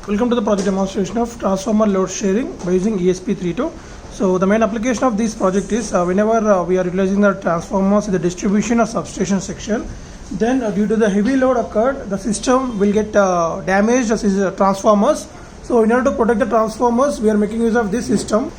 Welcome to the project demonstration of transformer load sharing by using ESP32. So the main application of this project is whenever we are utilizing the transformers in the distribution or substation section, then due to the heavy load occurred, the system will get damaged as transformers. So in order to protect the transformers, we are making use of this system.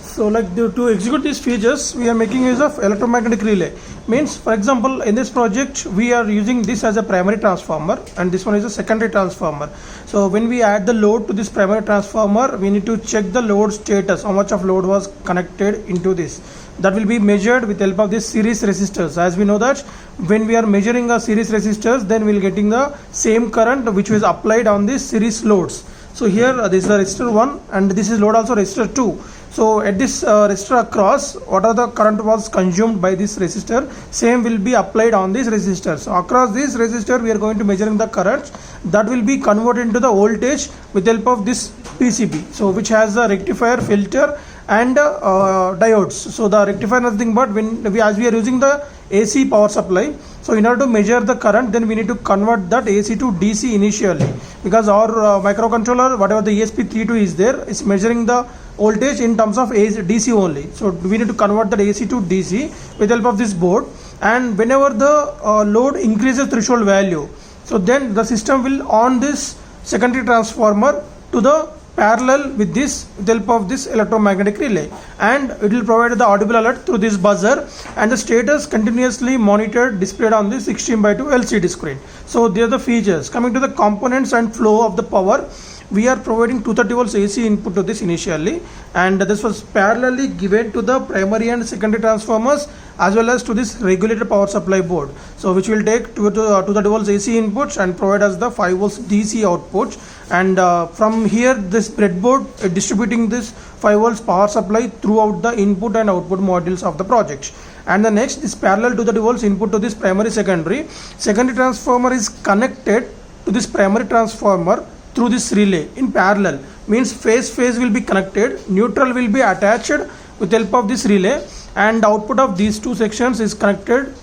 So to execute these features, we are making use of electromagnetic relay. Means, for example, in this project, we are using this as a primary transformer and this one is a secondary transformer. So when we add the load to this primary transformer, we need to check the load status, how much of load was connected into this. That will be measured with the help of this series resistors. As we know that when we are measuring a series resistors, then we will getting the same current which was applied on this series loads. So here this is the resistor 1 and this is load also resistor 2. So at this resistor across, whatever the current was consumed by this resistor, same will be applied on this resistor. So across this resistor, we are going to measuring the current that will be converted into the voltage with the help of this PCB. So which has a rectifier, filter and diodes. So the rectifier nothing but as we are using the AC power supply. So in order to measure the current, then we need to convert that AC to DC initially, because our microcontroller, whatever the ESP32 is there, is measuring the voltage in terms of DC only. So we need to convert that AC to DC with the help of this board. And whenever the load increases threshold value, so then the system will on this secondary transformer to the parallel with this with the help of this electromagnetic relay, and it will provide the audible alert through this buzzer, and the status continuously monitored displayed on this 16:2 LCD screen. So there are the features. Coming to the components and flow of the power, we are providing 230 volts AC input to this initially, and this was parallelly given to the primary and secondary transformers as well as to this regulated power supply board. So which will take 230 volts AC inputs and provide us the 5 volts DC outputs, and from here this breadboard distributing this 5 volts power supply throughout the input and output modules of the project. And the next is parallel 230 volts input to this primary secondary transformer is connected to this primary transformer through this relay in parallel. Means phase will be connected, neutral will be attached with the help of this relay, and output of these two sections is connected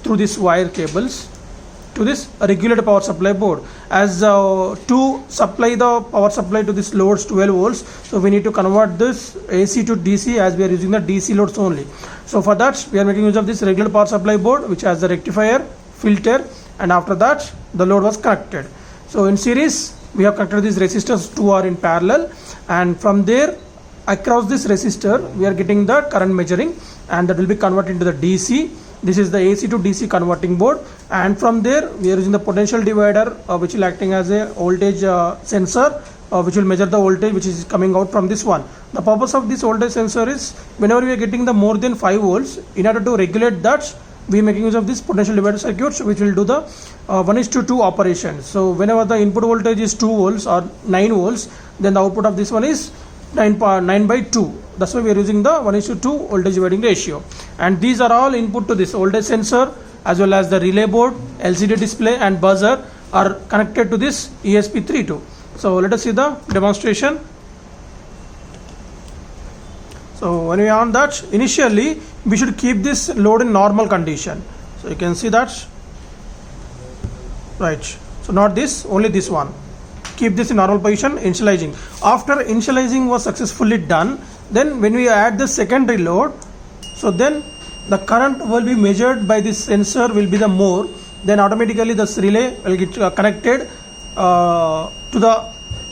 through this wire cables to this regulated power supply board. As to supply the power supply to this loads 12 volts, so we need to convert this AC to DC as we are using the DC loads only. So for that we are making use of this regulated power supply board which has the rectifier, filter, and after that the load was connected. So in series we have connected these resistors, two are in parallel, and from there across this resistor we are getting the current measuring, and that will be converted into the DC. This is the AC to DC converting board, and from there we are using the potential divider which will acting as a voltage sensor which will measure the voltage which is coming out from this one. The purpose of this voltage sensor is whenever we are getting the more than 5 volts, in order to regulate that we are making use of this potential divider circuits which will do the 1:2 operation. So whenever the input voltage is 2 volts or 9 volts, then the output of this one is 9/2. That's why we are using the 1:2 voltage dividing ratio. And these are all input to this voltage sensor as well as the relay board, LCD display and buzzer are connected to this ESP32. So let us see the demonstration. So when we are on that, initially we should keep this load in normal condition. So you can see that, right? So not this, only this one. Keep this in normal position, initializing. After initializing was successfully done, then when we add the secondary load, so then the current will be measured by this sensor will be the more, then automatically this relay will get connected to the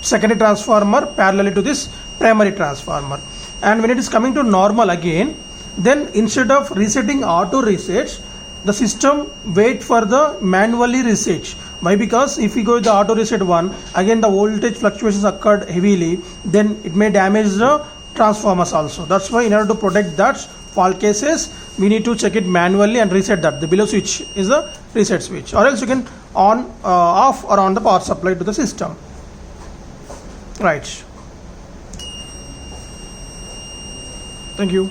secondary transformer parallelly to this primary transformer. And when it is coming to normal again, then instead of resetting auto resets, the system wait for the manually reset. Why? Because if we go with the auto reset one, again the voltage fluctuations occurred heavily, then it may damage the transformers also. That's why in order to protect that fault cases, we need to check it manually and reset that. The below switch is the reset switch, or else you can on, off or on the power supply to the system. Right. Thank you.